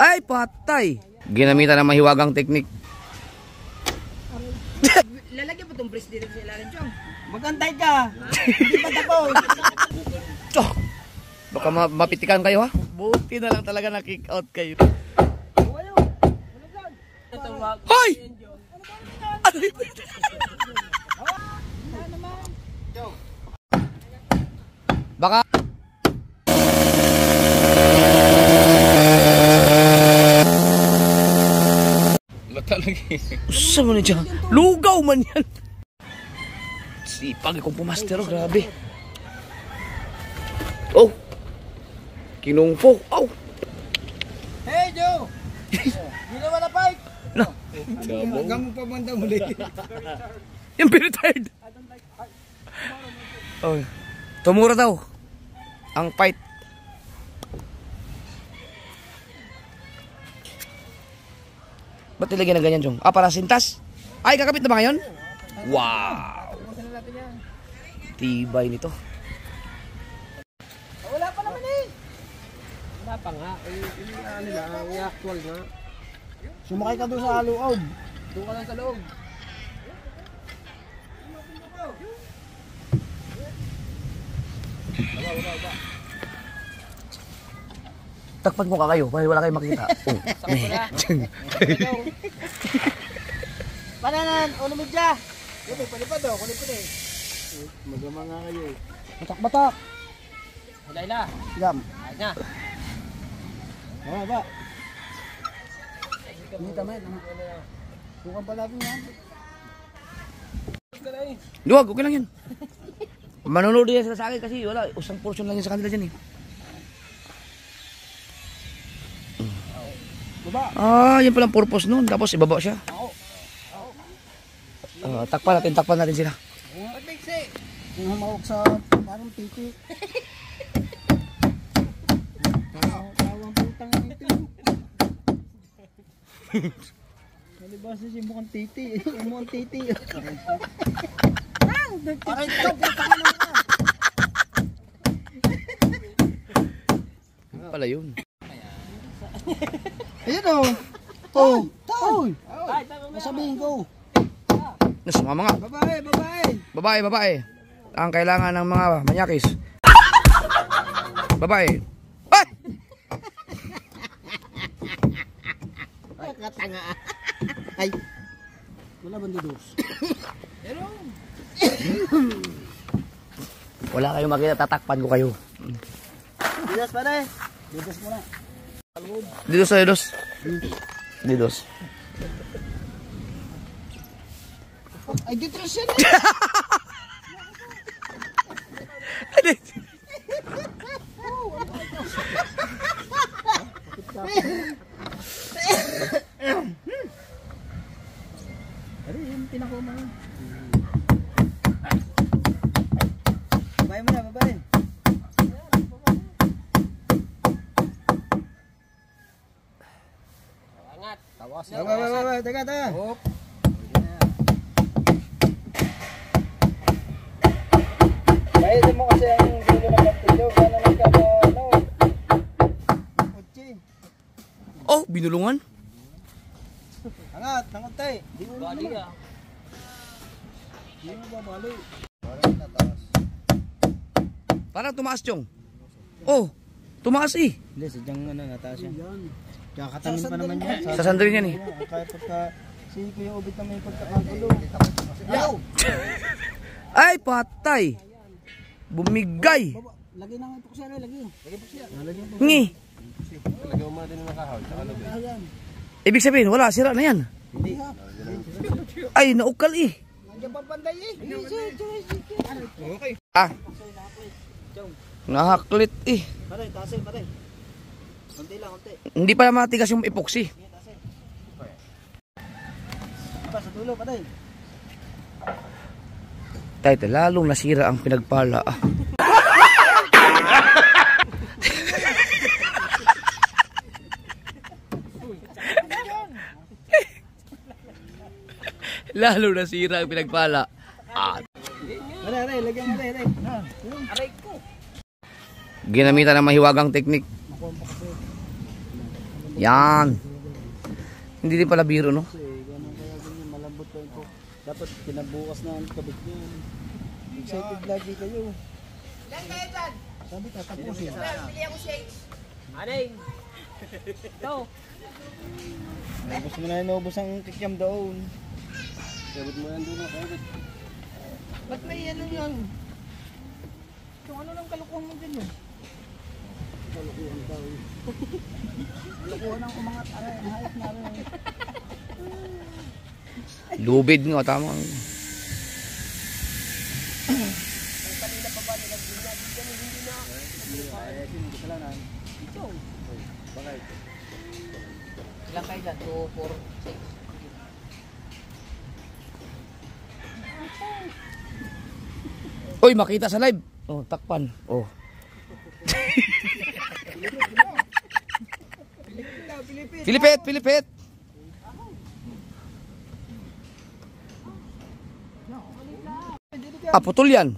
Ay, patay. Ginamitan ng mahiwagang teknik. Lalagyan mo itong brace dito sa ilalim, Chong. Magantay ka. Hindi pa tapos. Chok! Baka mapitikan kayo ha? Buti na lang talaga na-kick out kayo. Hoy! Baka lagi. Usa man niya. Lugaw man yan. Sipag kong pumaster, oh, grabe. Oh. Kinungfo. Oh. Hey, Joe. Ginawa na fight. No. Hanggang mo pa banda muli. Yung retired. Oh. Tumura daw. Ang fight. Ba't nilagyan ng ganyan, Jong? Ah, para sintas? Ay, kakapit na ba ngayon? Wow! Tibay nito. Wala pa naman eh. Wala pa nga. Ano nila, ang actual nga. Sumakay ka doon sa loob. Doon ka lang sa loob. Takpan mo ka kayo, dahil wala kayong makita. Oh. Pananan, ulo medya. Yung palipad daw, kulipad eh. Magama nga kayo. Batak-batak. Hila-hila. Gam. Ayos na. Oo ba? Hindi tamay. Bukan pa natin yan. Luwag, okay lang yan. Manonood yan sila sa akin kasi wala, usang portion lang yan sa kanila dyan eh. Baba. Ah, yan palang purpose nun. Tapos ibaba siya. Takpan natin sila. Pag-mixi. Yung humawak sa parang titi. Tawang putang ito. Nalibasa siya mukhang titi. Mukhang titi. Aray ka, putang ito na. Ano pala yun? Ayan o. Oh. Oh. Masabihin ko. Nasumama nga. Babae, babae. Babae. Ang kailangan ng mga manyakis. Babae. Ay! Ay, katanga. Ay. Wala bandidos. Wala kayong makita, tatakpan ko kayo. Didos pa na eh. Didos mo na. Didos. Ay, dito siya na. Ano yung pinakuma mo? Babae mo na, babae. Angat. Tawas. Babae, teka. Hop. Bayan mo kasi ang dulo ng martilyo. Gano'n lang ka na, ano? Kutsi. Oh, binulungan. Angat, tayo. Di mo Bali naman. ah. Di mo ba bali? Parang nataas. Parang tumaas, Chong. Oh, tumaas eh. Hindi, sadyang nataas yan. Kakatanin pa naman yan. Sasandrin yan eh. Kahit pagka si Kuya Ubit na may pagkakagulo. Yaw! Ay, patay. Bumigay. Lagay na nga ito siya, lagay. Lagay po. Ngi. Lagyan mo din ng kahoy. Ayan. Ibig sabihin, wala, sira na yan. Hindi. Ay, naukal eh. Nandiyan pa panday eh. Okay. Ah. Nahaklit eh. Patay, tasin, patay. Konti lang, konti. Hindi pala matigas yung epoxy. Pa sa dulo, patay. Tayo, lalong nasira ang pinagpala. Ah. Lalo nasira ang pinagpala. Ah. Aray, lagyan mo, aray. Aray ko. Ginamitan ng mahiwagang teknik. Yan. Hindi din pala biro, no? Kasi ganun kaya ganyan, malambot pa ito. Dapat kinabukas na ang kabit nyo. Excited lagi kayo. Ilan kayo dyan? Sabi tatapusin. Bili ako shakes. Aning! Ito! Naubos mo na yun, naubos ang kikyam doon. Sabot mo yan doon ang kabit. Ba't may ano yan? Yung ano ng kalukuhan mo dyan yun? Kalukuhan daw. Kalukuhan ang umangat aray, ang hayop na aray. Lubid nga, tama. Ilan kayo dyan? 2, 4, 6. Uy, makita sa live. Oh, takpan. Oh. Pilipit, pilipit. Ah, putol yan.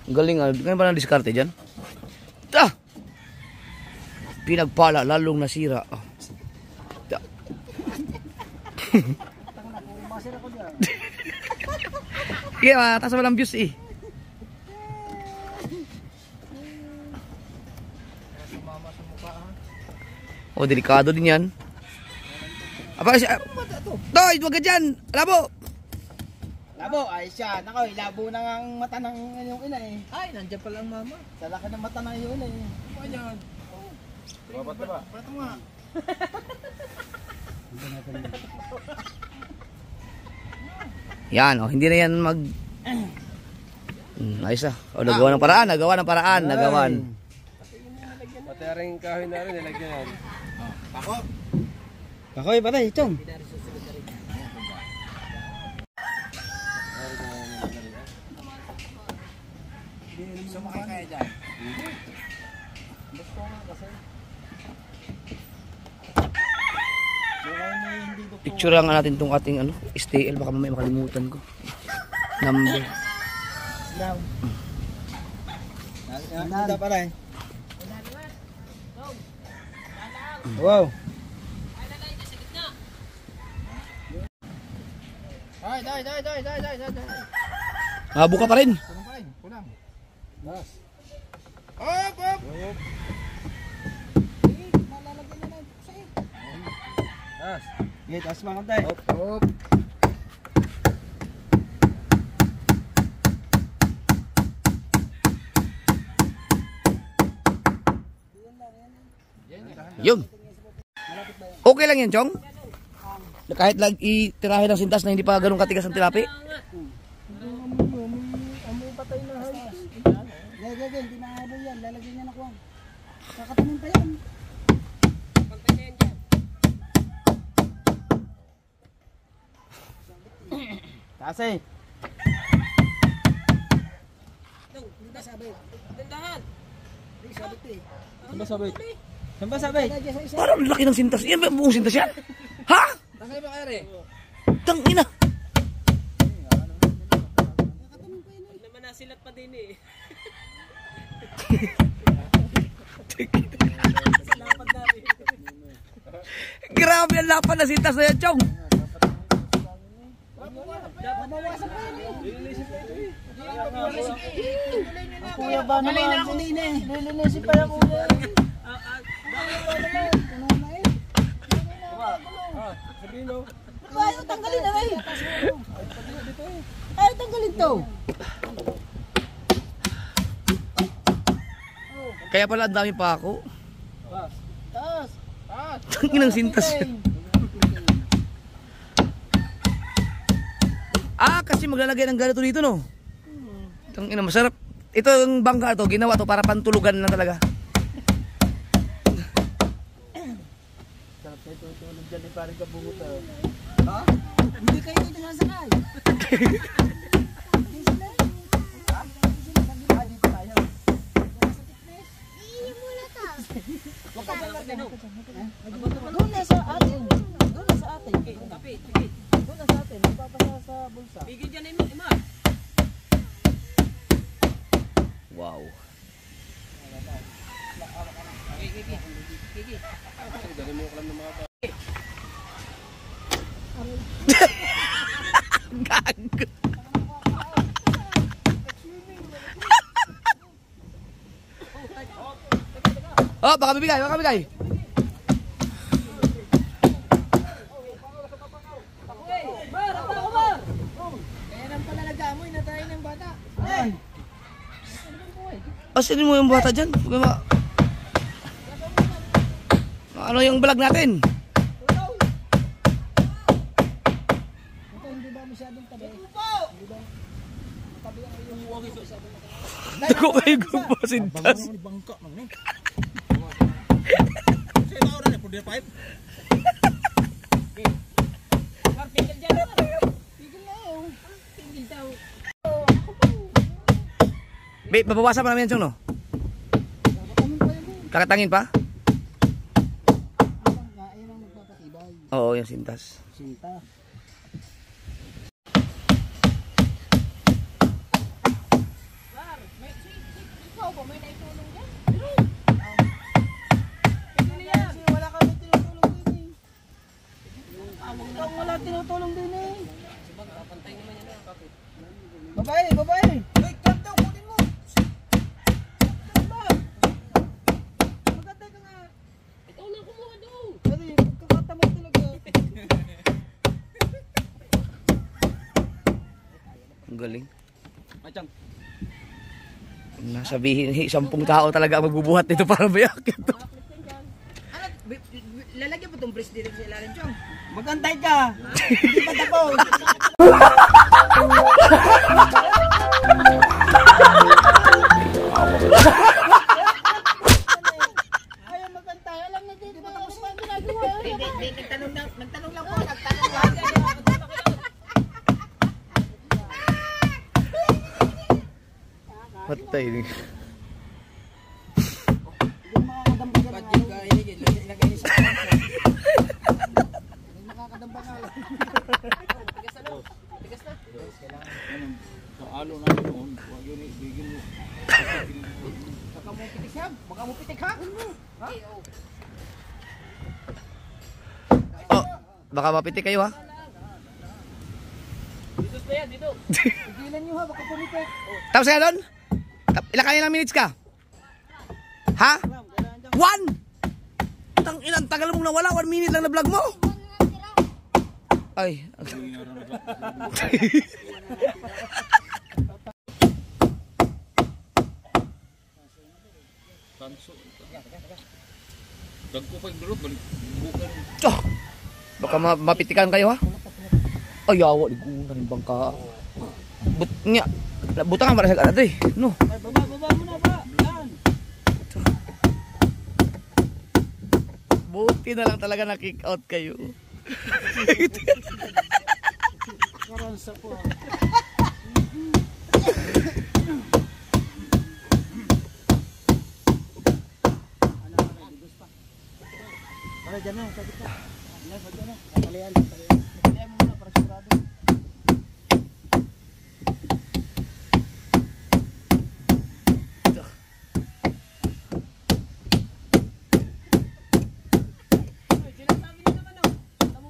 Galing ah. Ganyan ba ng diskarte dyan? Ah! Pinagpala, lalong nasira. Ah. Ah. Sige, mataas mo lang views eh. Oh, delikado din yan. Apa siya? Toy, wag ka dyan. Labo. Labo, ay siya. Nako, labo na ang mata ng yung ina eh. Ay, nandiyan pala ang mama. Sa laki ng mata ng yung ina eh. Ano yan? Babat na ba? Ba't nga? Yan, oh, hindi na yan mag... ayos ah. Oh, nagawa ng paraan, nagawa ng paraan, nagawan. Pati rin kahoy na rin, nilagyan yan. Kakoy, patay, chong. Sumakay kayo dyan. Picture lang natin tong ating ano, STL, baka mamaya makalimutan ko. Number. Now. Nanda pa rin. Wow. Ay, day. Buka pa rin. Kulang pa rin, kulang. Mas. Op! Tas! Wait, asma ka tayo. Op! Yun. Okay lang yan, Chong? Kahit lang itirahe ng sintas na hindi pa ganun katigas ang tilapi? Gagawin, di mahabol yan. Lalagyan niya na kuwang. Kakatanin pa yan. Kasi. Saan ba sabit? Saan ba sabit? Parang laki ng sintas. Yan ba buong sintas yan? Ha? Tanggalin ba kayo rin? Tangina. Naman nasilat pa din eh. Grabe ang lapan na sintas na yan, Chong. Kuya ba naman? Nalina ako din eh. Lilinisin pa yung kuya. Ayaw tanggalin na rin. Ayaw tanggalin to. Kaya pala ang dami pa ako. Taas. Tanginang sintas yan. Ah, kasi maglalagay ng ganito dito, no? Tangina, masarap. Ito yung bangka to, ginawa to para pantulugan lang talaga. Sarap kayo tutulog dyan eh, parang kabungot na. Ha? Hindi kayo dito nasakay. Doon na sa atin. Doon na sa atin. Doon na sa atin. Magpapasa sa bulsa. Bigyan dyan ima. Wow. Dali mo ko lang ng mga ba. Gago. Oh, baka bibigay, baka bibigay. Kaya nang pala nag-amoy na tayo ng bata. Asin mo yung bata dyan. Ano yung vlog natin? Ito hindi ba masyadong tabi? Dako kayo gumpo sintas. Bangka man eh. Babe, mabawasan pa namin yan, Chong, no? Kakatangin pa? Ayun ang magpapatibay. Oo, yung sintas. Sinta. Wala kami tinutulong din eh. Wala tinutulong din eh. Babae, babae. Hey, kantaw, kunin mo. Maganda ka nga. Ito na kumuha daw. Ano yung pagkakata mo talaga. Ang galing. Machang. Nasabihin, 10 tao talaga ang magbubuhat nito para mayak ito. Ano, lalagyan mo itong brace dito sa ilalim, Chong? Magantay ka. Hindi pa tapos. Ayaw magantay. Alam na dito. Hindi pa tapos pa ang ginagawa. Nagtanong lang po. Nagtanong lang. Patay. Ba't yung kahilig? Lagay niya sa kanto. Hindi makakadamba ka lang. Tigas na no? Tigas na? Sa alo na yun. Huwag yun ibigin mo. Baka mo pitik ha? Baka mo pitik ha? Ha? Oh, baka mapitik kayo, ha? Dito na yan, dito. Tigilan nyo ha, baka pumitik. Tapos kaya doon? Ilang kanilang minutes ka? Ha? 1? Tang ilang tagal mong nawala, 1 minute lang na vlog mo. Ay. Tanso. Dagko pa yung durog. Bukan. Oh, baka mapitikan kayo, ha? Ay, awa, di ko na rin bangka. Butangan para sa kanat eh. No. Ay, baba mo na ba? Yan. Buti na lang talaga na-kick out kayo. Karansa po. Para dyan na, sa kita. Yan, pag dyan na. Palihan. Palihan mo muna para sigurado. Sinasabi niyo naman oh.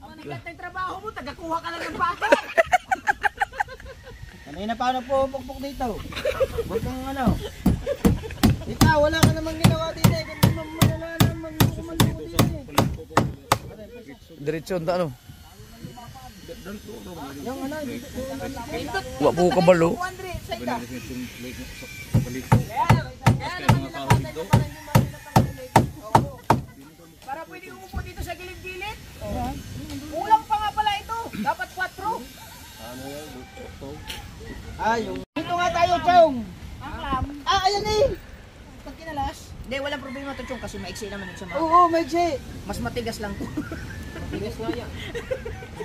Manigat na yung trabaho mo, tagakuha ka lang ng bako. Kanina pa ako nagpupukpuk dito. Huwag kang ano. Ikaw, wala ka namang ginawa dito eh. Kung wala namang kumalo dito eh. Diretso, ano? Yung ano, Wa po kabalo. 200 sa ika. Para pwede umupo dito sa gilid-gilid. Kulang pa nga pala ito. Dapat 4. Yung... Dito nga tayo, Chong. Ayan eh. Pag kinalas. Hindi, walang problema ito, Chong, kasi maiksi naman ito sa mga. Oo, maiksi. Mas matigas lang to. Matigas nga yan.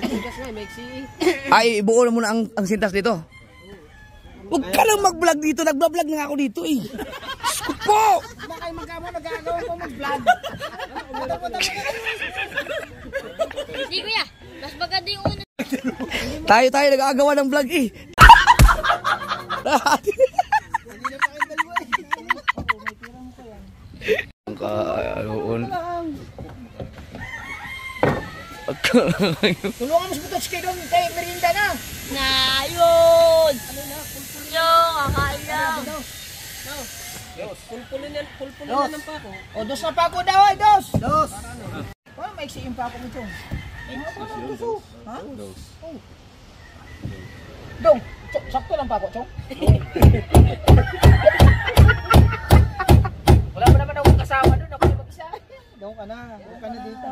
Matigas nga, Mexi. Ay, ibuo na muna ang sintas dito. Huwag ka lang mag-vlog dito. Nag-vlog na ako dito eh. Scoop po! Baka kayo magkamo, nag-aagaw ko mag-vlog. Hindi kuya, mas maganda yung una. Tayo nag-aagawa ng vlog eh. Hindi na pa kayo dalawa eh. Oo, may tira mo pa yan. Tulungan mo si Putotski doon, tayo merienda na. Na, yun! Yung, kakain lang. Pulpulin na ng pako. O, dos na pako daw ay, dos. Dos. Oh, maiksi yung pako mo, Chong. Ha? Dong, sakto lang pako, Chong. Wala mo naman akong kasama doon, ako yung mag-isa. Doon ka na. Doon ka na dito.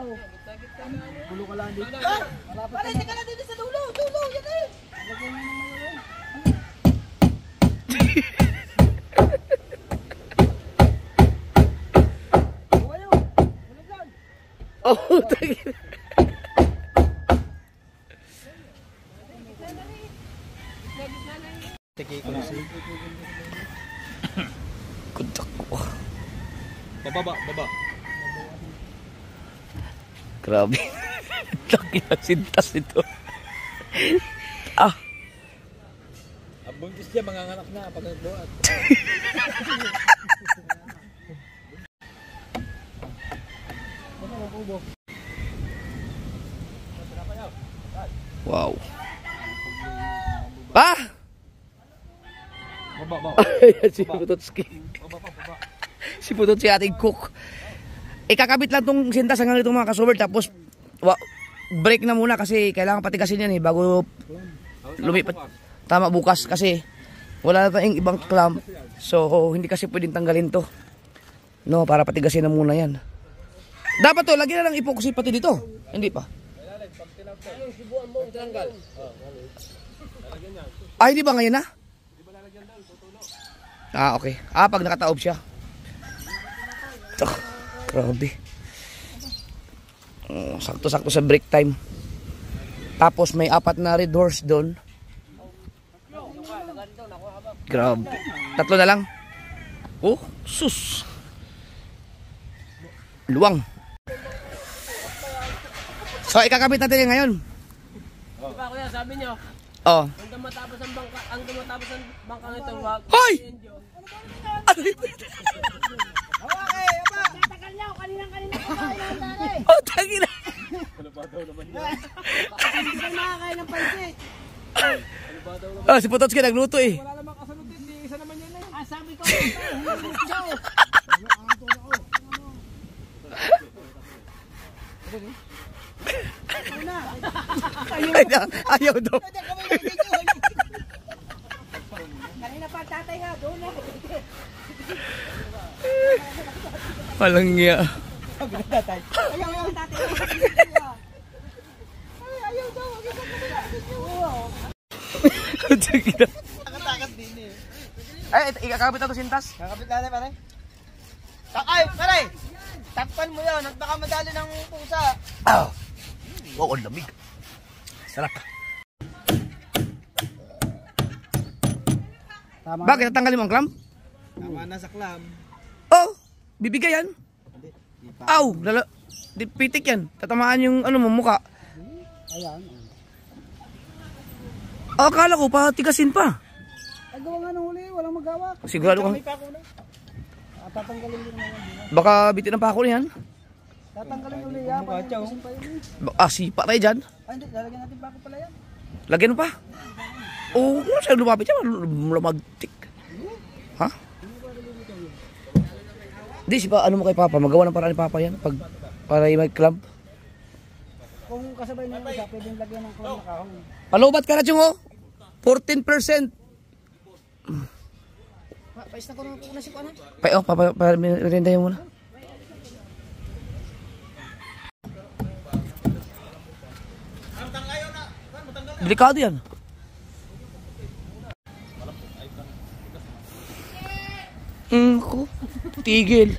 Gulo ka lang dito. Pare, hindi ka na dito sa dulo. Dulo, yan eh. Oh, tagi. Sige ko na siya. Kuntak ko. Baba. Grabe. Laki na sintas nito. Ah. Ang buntis niya, manganganak na pag nagbuhat. Wow. Ah! Baba. Si Putotski. Si Putotski ating cook. Ikakabit lang tong sintas hanggang itong mga kasuber tapos break na muna kasi kailangan patigasin yan eh bago lumipat. Tama bukas kasi wala na tayong ibang clamp. So hindi kasi pwedeng tanggalin to. No, para patigasin na muna yan. Dapat to, lagyan na ng epoxy pati dito. Hindi pa. Ah, hindi ba ngayon na? Ah, okay. Ah, pag nakataob siya. Grabe. Sakto-sakto sa break time. Tapos may 4 na red horse doon. Grabe. 3 na lang. Oh, sus. Luwang. So, ikakabit natin yan ngayon. Di ba kuya, sabi niyo, Oh. ang tumatapos ang bangka nito, wag. Hoy! Oh, tagi na. Ah, si Putotski nagluto eh. Wala namang kasunod din, di isa naman yan eh. Sabi ko, Ayaw daw. kanina pa tatay ha, doon na. Walang niya. Ayaw tatay. Ayaw daw, wag ka Tagi na. Nakatakot din eh. Ay, ikakabit na to sintas. Kakapit natin pare. Ay, pare! Takpan mo yan at baka madali ng pusa. Ah. Wow, ang lamig. Sarap. Tama. Bakit tatanggalin mo ang clamp? Tama na sa clam. Oh, bibigay yan. Aw, pitik yan. Tatamaan yung ano mo, muka. Ayan. Oh, akala ko patigasin pa. Ay, gawa nga nung huli. Walang magawa. Sigurado kang May pako na. Tatanggalin din naman. baka bitin ang pako niyan. Tatanggalin ulit yan. Sipa tayo dyan. Ay, hindi. Lalagyan natin pako pala yan. Lagyan mo pa. Oo, kung sa'yo lumapit siya, lumagtik. Ha? Di, sipa, ano mo kay Papa? Magawa ng paraan ni Papa yan. Para yung may clamp. Kung kasabay niyo isa, pwedeng lagyan ng kulong na kahon. Palubat ka na, Chungo. 14%. Pais na ko na si Kuana. Parindahin muna. Delikado yan. Ako. Tigil.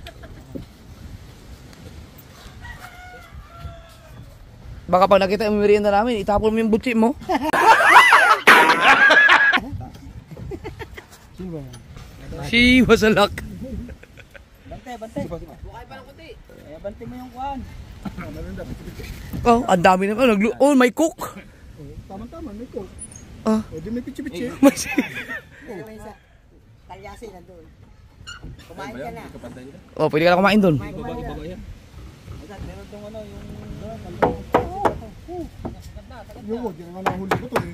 Baka pag nakita yung merienda namin, itapon mo yung butsi mo. Si Wasalak. Bante. Bukay pa ng kuti. Bante mo yung kuhan. Oh, ang dami naman. Oh, may cook. Tama-tama, may cook. Ah. O, di may pichi-pichi. Talyasi na doon. Kumain ka na. Oh, pwede ka na kumain doon. Meron tong ano, yung Yo, di naman nahuli ko to eh.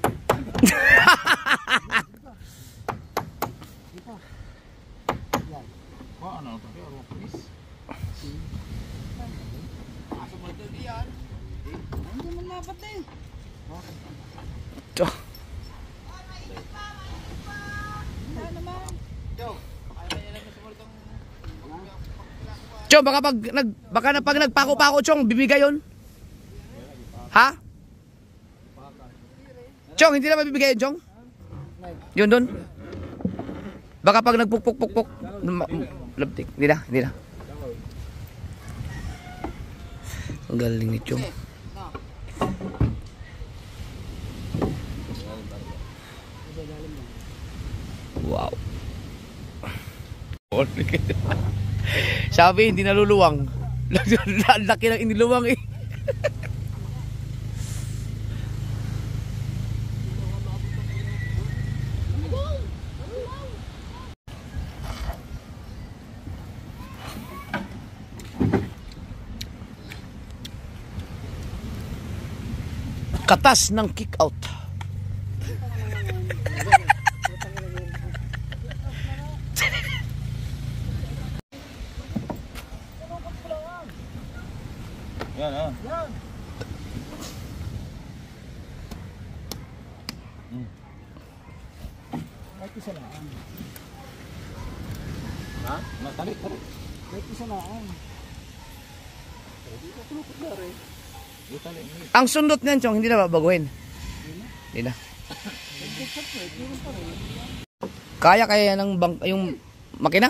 Ito. Chong, baka pag nagpako-pako, Chong, bibigay yun. Ha? Chong, hindi na mabibigay yun, Chong? Yun doon? Baka pag nagpukpuk-pukpuk, labtik. Hindi na. Ang galing ni Chong. Wow. Sabi, hindi naluluwang. Laki ng iniluwang eh. Katas ng kick out. Yan, ah. Kahit isa lang. Ha? Tali. Kahit isa lang. Ang sundot niyan, Chong, hindi na babaguhin. Hindi na. Kaya ng yung makina?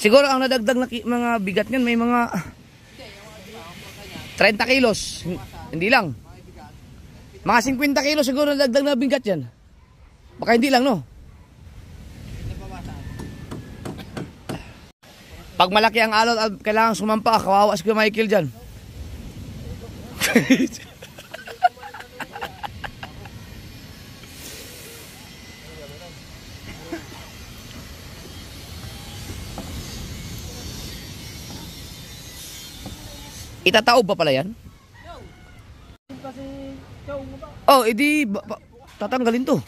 Siguro ang nadagdag na mga bigat niyan may mga 30 kilos. Hindi lang. Mga 50 kilos siguro nadagdag na bigat yan. Baka hindi lang, no? Pag malaki ang alot, kailangan sumampa. Kawawa si Michael dyan. Itataob ba pala yan? Oh, edi tatanggalin to.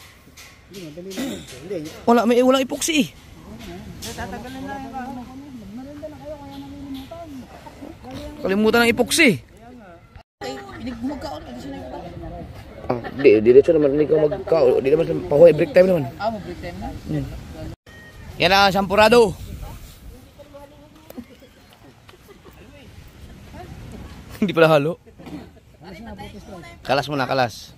Walang epoxy eh. Kalimutan ng epoxy. Diretso naman, hindi ka magkao. Di naman, pahuwi, break time naman. Break time na? Yan ang sampurado. Hindi pala halo. Kalas muna, kalas.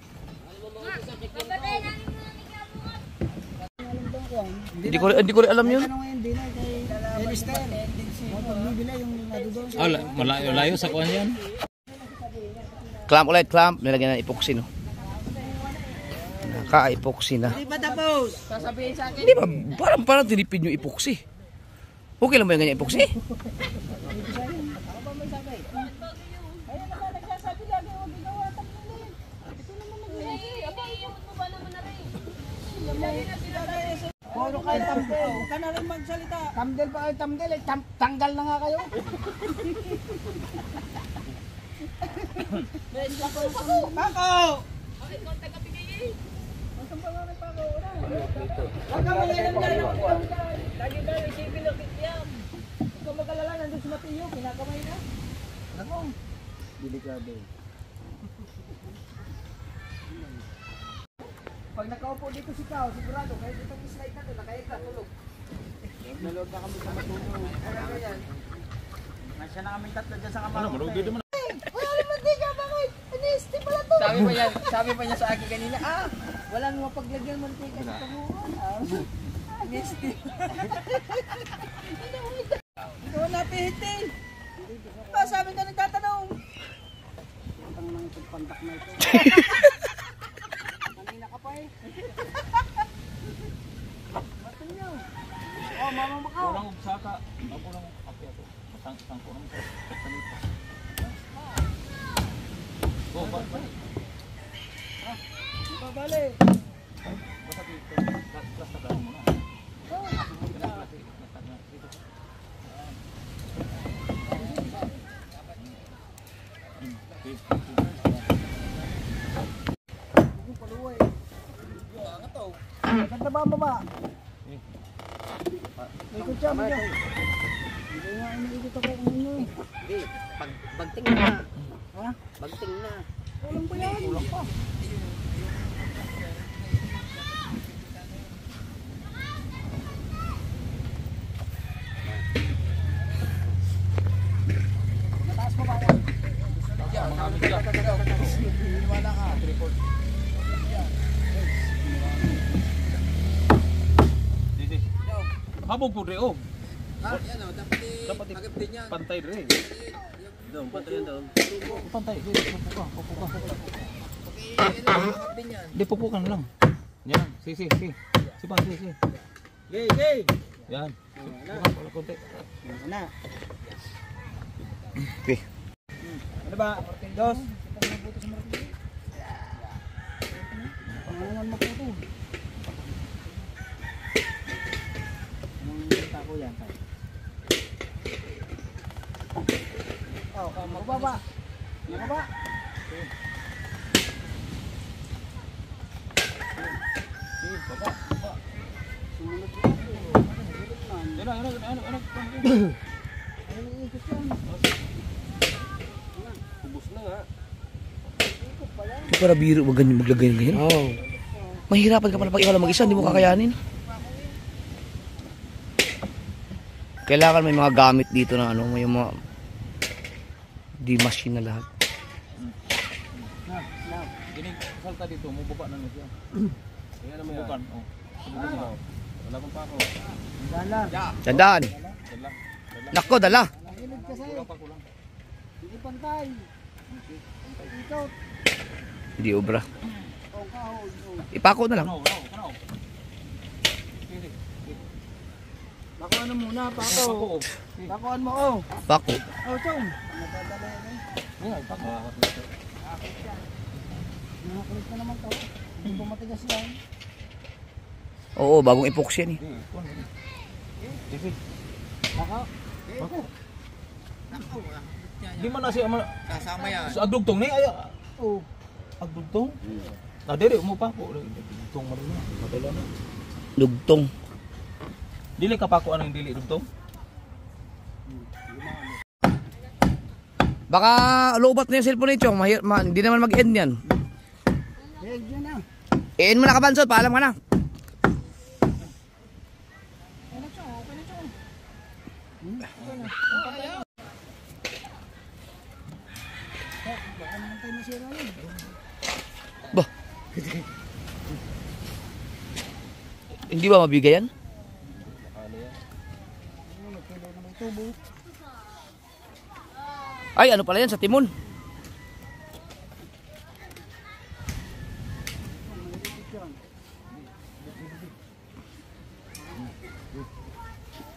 Hindi ko rin alam yun. Malayo sa kuwan yan. Clamp ulit, clamp. Nilagyan ng epoxy, no? Naka-epoxy na. Hindi pa tapos. Sasabihin sa akin. Hindi ba? Parang tinipid yung epoxy. Okay lang ba yung ganyan epoxy? Puro kayo tamdel. Huwag ka na rin magsalita. Tamdel pa kayo tamdel eh. Tanggal na nga kayo. Pako! Okay, kontak ka bigay eh. Masang pa nga may Pako? Huwag ka manginom na rin ako. Lagi tayo isipin ng kityam. Huwag ka mag-alala, nandun si Matiyo. Kinakamay na. Ako. Delikado. Pag nakaupo dito si Kao, sigurado, kahit itong slide na ito, nakayag na, tulog. Nalog na kami sa matulog. Ano yan? Nasya na kami tatlo dyan sa kamara. Ano, malugi naman. Wala naman di ka, bakit? Inisti pala to. Sabi pa niya sa akin kanina, walang mapaglagyan mantika sa tabuhan. Inisti. Hindi ko napihitin. Sabi ka nagtatanong. Ang mga pagpandak na ito. Oh, mama mo ka. Kurang ugsaka. Kurang kapya to. Sang kurang salita. Go, balik. Babalik. Basta dito. Plus na mo na. Ganda ba ang baba? Ikot siya mo dyan. Hindi nga iniikot ako kung ano eh. Hindi, bagting na. Ha? Bagting na. Kulang pa yan. Kulang pa. Mataas mo ba yan? Wala ka. Habog po rin, oh. Yan o, dapat hagip din yan. Pantay rin. Doon, pantay yan doon. Pantay, pupuka. Hagip din yan. Di, pupukan lang. Yan, si. Sipan, si. Gay, gay. Yan. Pupukan, wala konti. Ano? Okay. Ano ba? Dos. Pangangan mo po ito. Anong tako yan? Oh, mababa. Mababa. Sumunod ko. Ano. Ayun, iikot yan. Ubus na nga. Di para biro maglagay ng ganyan. Oo. Mahirapan ka pala pag ikaw lang mag-isa, hindi mo kakayanin. Kailangan may mga gamit dito na ano, may mga di machine na lahat. Gini, salta dito, mababa na siya. Kaya naman yan. Pupukan, oh. Pupukan mo. Wala pang pako. Dalan. Tandaan. Dala. Nako, dala. Nakilid kasi. Kulang. Hindi pantay. Ikot. Hindi obra. O, kahoy. Ipako na lang. Kano. Pakuan mo muna, pako. Pako. Pakuan mo, oh. Pako. Oh, chong. Nadadala yan eh. Yan, pako. Nakakulit na naman to. Hindi po matigas yan. Oo, bagong epoxy yan eh. Sige. Baka. Di man na siya Kasama yan. sa agdugtong ni ay Oh. agdugtong. Na diri mo pa ko agdugtong man na. Matala na. Dugtong. Dili ka pa ko anong dili dugtong? Baka lobat na yung cellphone ni Chong. Hindi naman mag-end yan. Heg yun na. I-end mo na kabansot, paalam ka na. Baka naman tayo masira yun. Bah. Hindi ba mabigay yan? Nagkilo na may tubo. Ay, ano pala yan sa timon?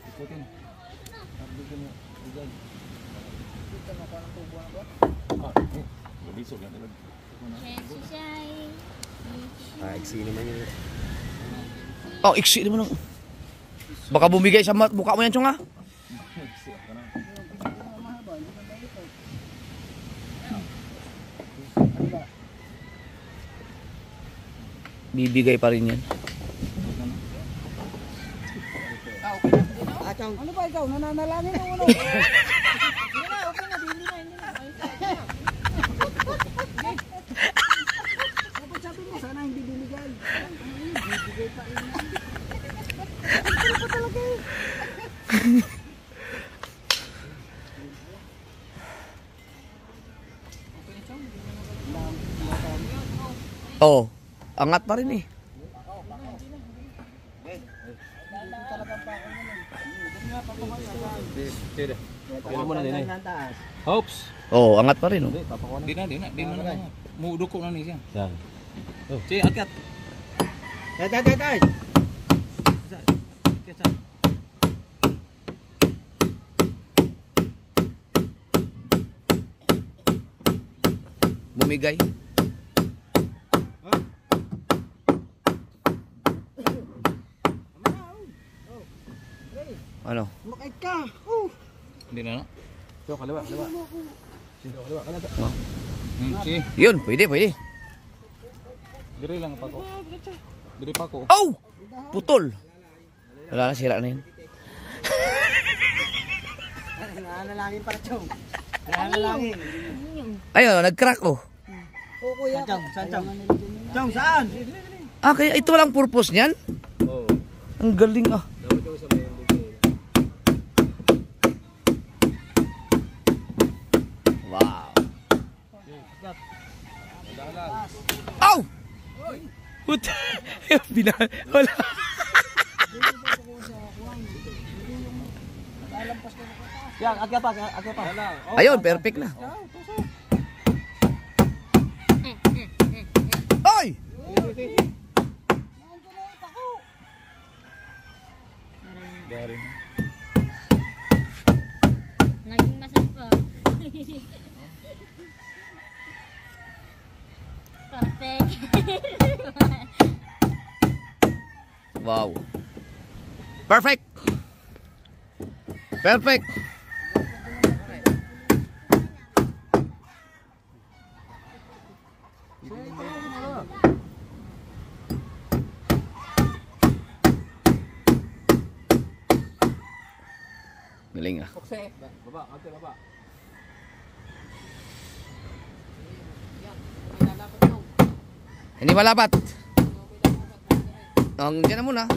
Ikutin. Arbigin mo. Bigay. Dito na parang tubo na ba? Biso lang talaga. Oh, iksi naman ng... Baka bumigay sa mukha mo yan, Chong, ha? Bibigay pa rin yan. Ano ba ikaw? Nananalangin mo ano? Dapat sabi mo, sana hindi binigay. Bibigay pa rin yan. Ano pa talaga eh? Oo. Angat pa rin eh. Sige. Kaya mo na din eh. Hopes. Oo, angat pa rin, oh. Di na. Muduko na ni siya. Yan. Oh, sige, akyat. Tay. Bumigay. Ano? Makait ka. Hindi na. So, kaliwa. Sige, kaliwa. Sige. Yun, pwede. Diri lang pa ko. Bili pa ko. Oh! Putol. Wala na, sira na yun. Nanalangin para chong. Nanalangin. Ayun, nag-crack oh. Oo kuya. Chong, saan chong? Chong, saan? Ah, kaya ito lang purpose niyan? Oo. Ang galing ah. Dapat yung isa may hindi. Wow. Ow! Puta. Wala. Yan, agya pa. Ayun, perfect na. Ay! Garing. Naging masarap pa. Perfect. Wow. Perfect. Perfect. Galing ah. Baba, ate, baba. Hindi malapat. Diyan na muna.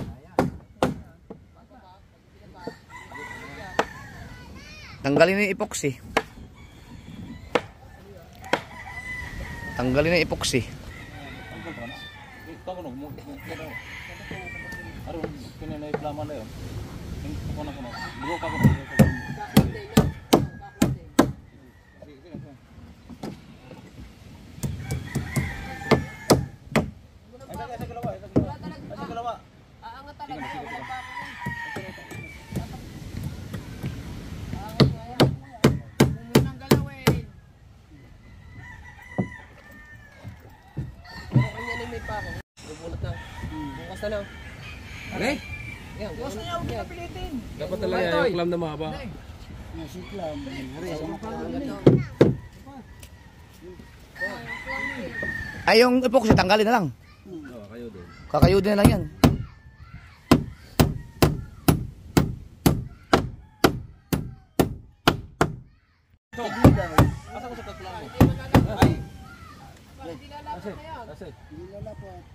Tanggalin na yung epoxy. Tanggalin na yung epoxy. Ito ko no, aron kinay plama na 'yon. Ko na kuno. Bugo ka kuno. Okay? Bukas na niya, huwag napilitin. Dapat talaga yung clam na mahaba. Ay, yung epoxy, tanggalin na lang. Oo, kayo din. Kakayodin na lang yan. Asa ko sa tatlo mo? Ay. Kasi.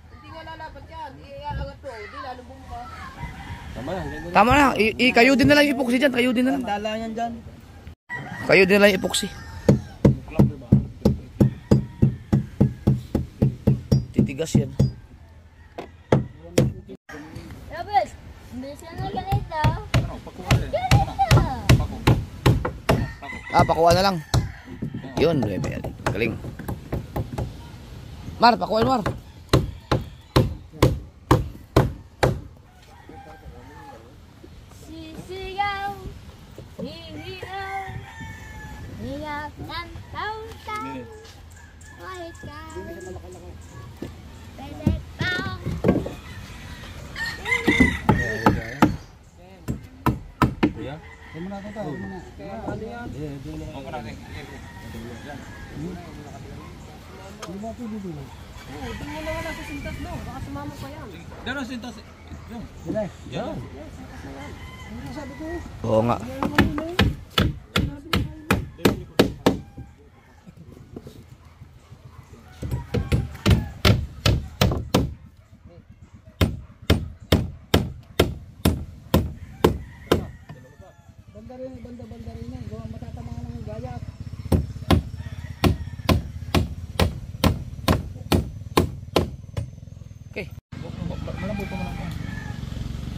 Hindi nga lalapat yan. Iaangat to. Hindi lalubong pa. Tama na, hindi Tama na, kayodin na lang yung epoxy dyan, kayodin na lang. Dala yan dyan. Kayodin na lang yung epoxy. Titigas yan. Robert, bilisan na ganito. Ano, pakuha din. Ganito. Ah, pakuha na lang. Yun, galing. Mar, pakuha Mar. Sisigaw, hihigaw, hingap ng taon-taon. Kahit ka, pwede pa. Kuya? Huwag mo na ito. Huwag mo na. Ako na rin. Hindi ba ito dito? Oo, di mo na wala sa sintas no. Baka sumama pa yan. Dano sintas. Yung. Sila. Yan. Ano sabi ko? Oo nga. Banda rin yan. Gawa matatamaan ng gayat. Okay. Malambot pa man ako.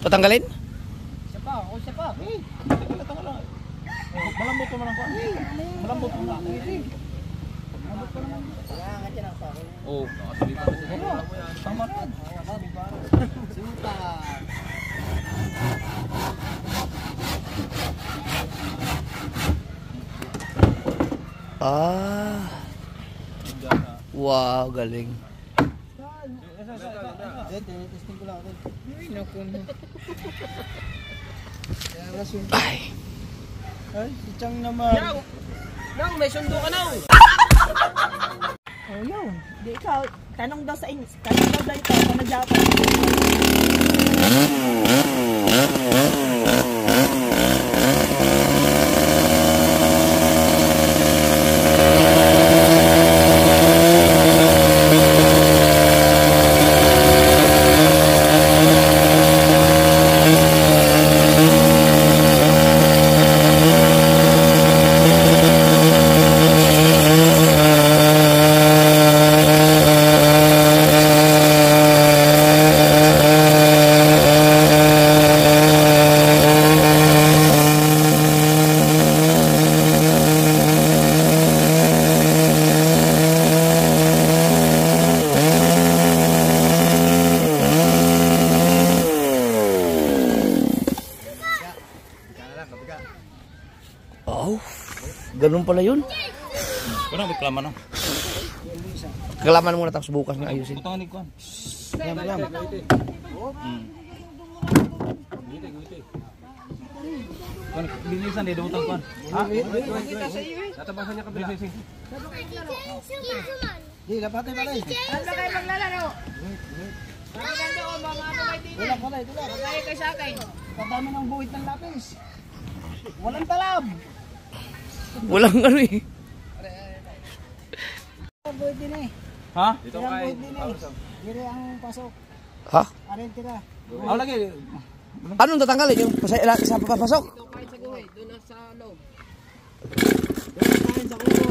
Tatanggalin? Siya pa, o siya pa. Malambot pa man ako. Malambot pa man ako. Kailangan dyan ang pako. Oo, nakasali pa siguro. Tama na. Suta. Ah. Wow, galing. Yan, tinitesting ko lang ako. Ay, naku mo. Ay. Ay, si Chang naman. Nang, may sundo ka na. Oh, yun. Di ikaw, tanong daw sa inyo. Tanong daw ito, kung naglapat. Oh, ganun pala yun. Wala, may klaman na. Kalaman muna tapos bukas na ayusin. Butangan ni Kuan. Kuan, bilisan deh, butang Kuan. Ha? Tatabasan niya kabila. Di, lapatay pa rin. Ano kayo maglalaro? Maganda o mga ano kayo din. Tulak pa rin, tulak. Magkaya kayo sa akin. Kadami ng buhit ng lapis. Walang talab. Walang ano eh. Buhit din eh. Ha? Tirang buhit din eh. Dire ang pasok. Ha? Arin tira. Ako lagi. Anong tatanggalin? Yung sa papasok? Ito kayo sa guhi. Doon na sa loob. Kain sa kulo.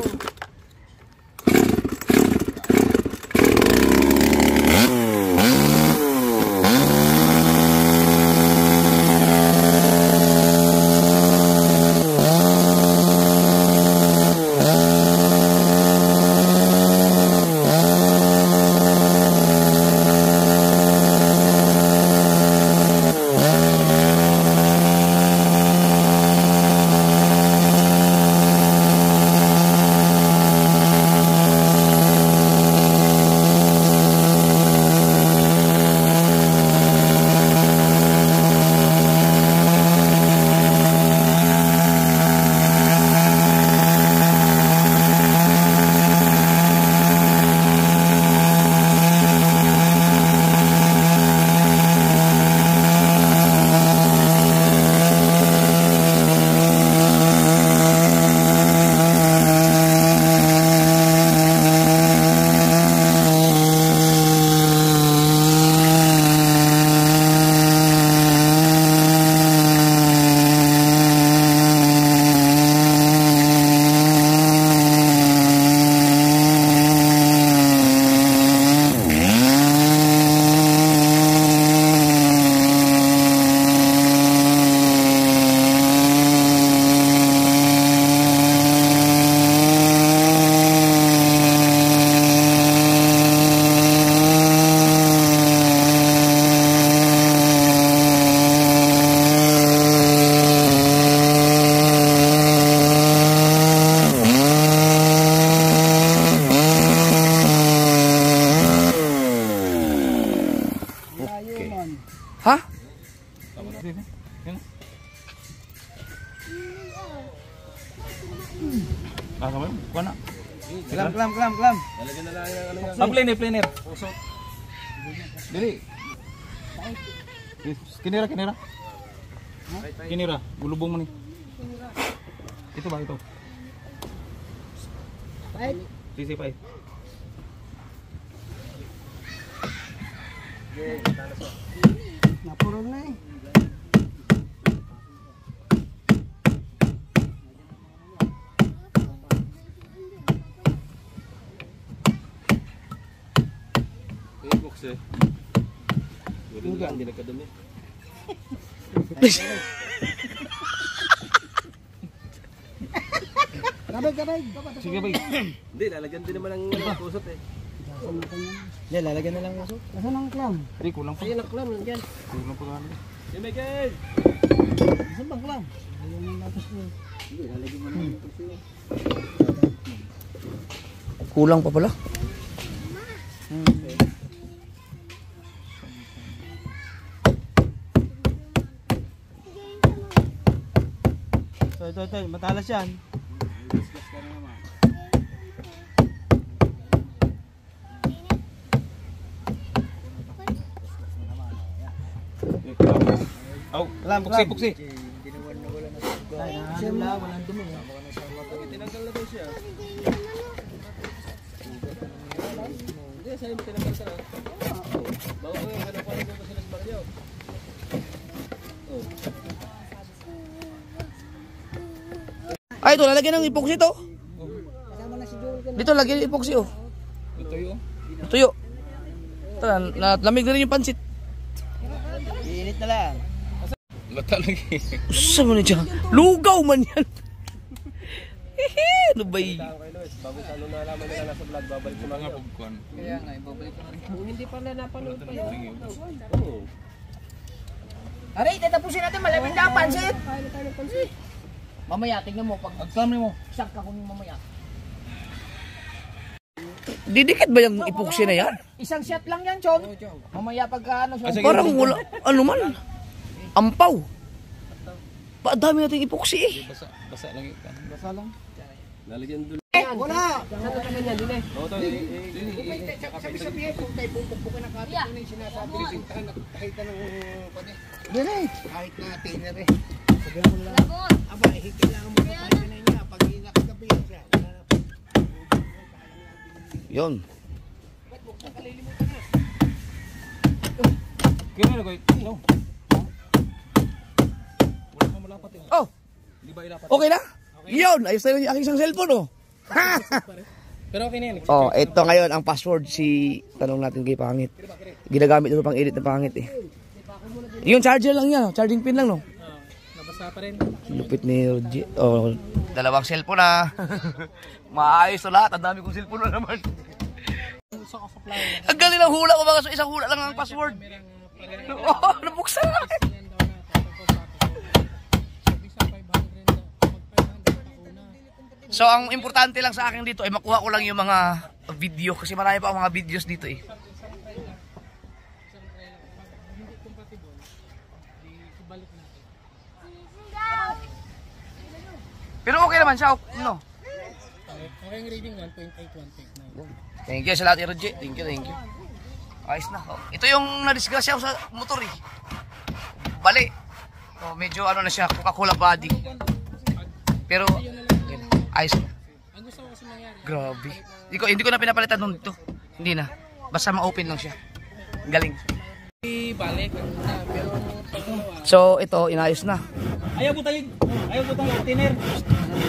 Ha? Ah, kamay. Kuan na. Klam. Lalagyan na lang yung ano yan. Ah, planer. Pusot. Dili. Kinira. Kinira. Gulubong mo ni. Ito ba ito? Pait. Sisi pa eh. Napurog na eh. Facebook eh. Hindi nagkadumi. Kabay. Sige ba? Hindi, lalagyan din naman ng pusot eh. Hindi, lalagyan na lang uso. Nasaan ang klam? Hindi, kulang pa. Ayun ang klam, nandiyan. Kulang pa gano'n. Hey, Miguel! Nasaan bang klam? Lalagyan ng lapis ko. Hindi, lalagyan mo na lang ito. Kulang pa pala. Ito, matalas yan. Oh, puksi, puksi. Walang dumi. Tinanggal na daw siya. Hindi, sa'yo mo tinanggal ka na. Bago ko yung hanap ko sila sa Mario. Ay, ito, lalagyan ng epoxy to. Kasama na si Joel ka. Dito, lagyan ng epoxy, oh. Ito yun. Tuyo. Ito, lamig na rin yung pansit. Iinit na lang. Lata lagi. Usa mo na dyan. Lugaw man yan. Ano ba yun? Kay Lois, bago sa ano nalaman nila nasa vlog, babalik sa mga pagkuhan. Kaya nga, ibabalik ko na rin. Kung hindi pala napanood pa yun. Oo. Aray, tatapusin natin. Malamig na pansit. Kaya na tayo ng pansit. Mamaya, tignan mo. Pag Agsam mo. isak ka kunin mamaya. Didikit ba yung epoxy na yan? Isang shot lang yan, Chong. Mamaya pagka ano, Chong. Parang wala, ano man. Ampaw. Pa, dami nating epoxy eh. Basa lang yun. Basa lang. Lalagyan doon. Wala. Saan na naman yan, din eh. Oo, tayo. Sabi-sabihin kung tayo bubukbukin ng kapit yun yung sinasabi kahit ng pwede. Kahit na tiner eh. Sabihan mo lang. Aba, kailangan mo kapit na niya. Pag nakagabihan siya. Yun. Kaya na ko. No. Wala ka malapat eh. Oh, Di ba ilapat? okay na? Yun, ayos na yung aking isang cellphone oh. Pero okay na yan. Oh, ito ngayon ang password si tanong natin kay Pangit. Ginagamit ito pang edit ng Pangit eh. Yung charger lang yan, charging pin lang no. Nabasa pa rin. Lupit ni Roger. Oh, dalawang cellphone na. Maayos na lahat, ang dami kong cellphone na naman. Ang galing ng hula ko mga so isang hula lang ang password. Oh, nabuksan na. So ang importante lang sa akin dito ay makuha ko lang yung mga video kasi marami pa akong mga videos dito eh. Pero okay naman siya, no? Okay ang reading 1.8, 1.9. Thank you sa lahat, Roger. Thank you. Ayos na. Oh. Ito yung nadisgrasya ko sa motor eh. Bali. Oh, medyo ano na siya, Coca-Cola body. Pero ayos na. Ang gusto ko kasi nangyari. Grabe. Hindi ko na pinapalitan nung dito. Hindi na. Basta ma-open lang siya. Galing. Balik. Pero So, ito, inayos na. ayaw po tayo tiner.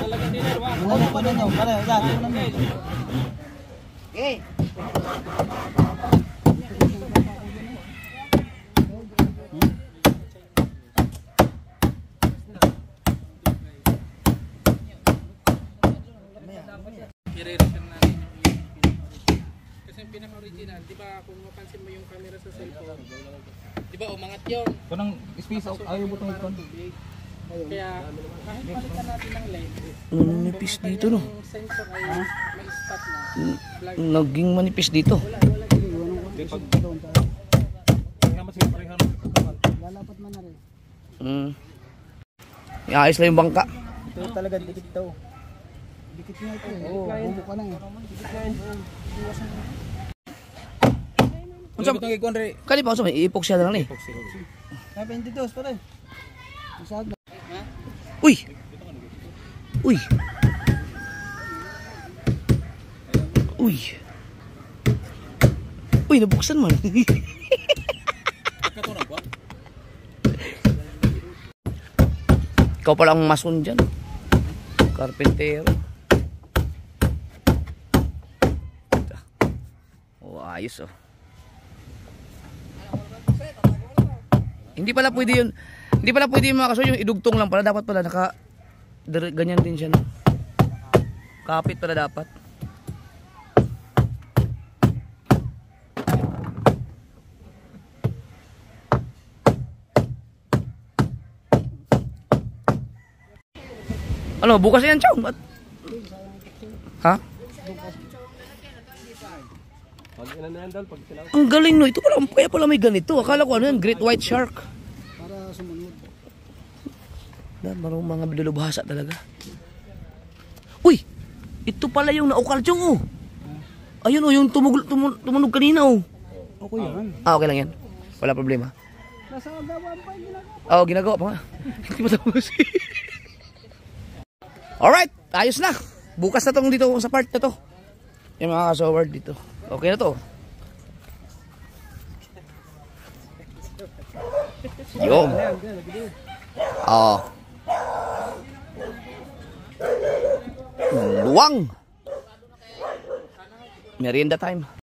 Talaga tiner, wa. Ano pa na daw? Para sa atin naman. Okay. I-re-refer natin yung kasi yung pinaka-original, di ba kung mapansin mo yung camera sa cellphone, di ba umangat yun? Kunang space ayaw mo itong ikon. Kaya kahit palitan natin ng lens, Manipis dito, no? yung sensor ay may stop na. Naging manipis dito. Iayos lang yung bangka. Ito talaga dikit daw. Dikit nga ito. Oo, bubo ka na eh. Unsa itong ikon rin? kani pa unsa may ipok siya na lang ni. Ay, 22 pa rin. Masag na. Uy. Uy. Uy. Uy, nabuksan man. Ikaw pala ang mason dyan. Karpentero. Oh, ayos oh. Hindi pala pwede yun. Hindi pala pwede yung mga kaso yung idugtong lang pala. Dapat pala ganyan din siya. No? Kapit pala dapat. Ano, bukas yan, Chong? Ha? Pag ilan na yan dal, pag sila. Ang galing no. Ito pala, kaya pala may ganito. Akala ko ano yan, great white shark. Para sumunod. Marong mga bilulubhasa talaga. Uy! Ito pala yung naukal, Chong, oh. Ayun, oh, yung tumunog kanina, oh. Okay yan. Ah, okay lang yan. Wala problema. Nasa agawan pa yung ginagawa. Oo, ginagawa pa nga. Hindi pa tapos. Alright, ayos na. Bukas na tong dito sa part na to. Yung mga ka-sower dito. Okay na to. Yung. Oo. Luwang. Merienda time.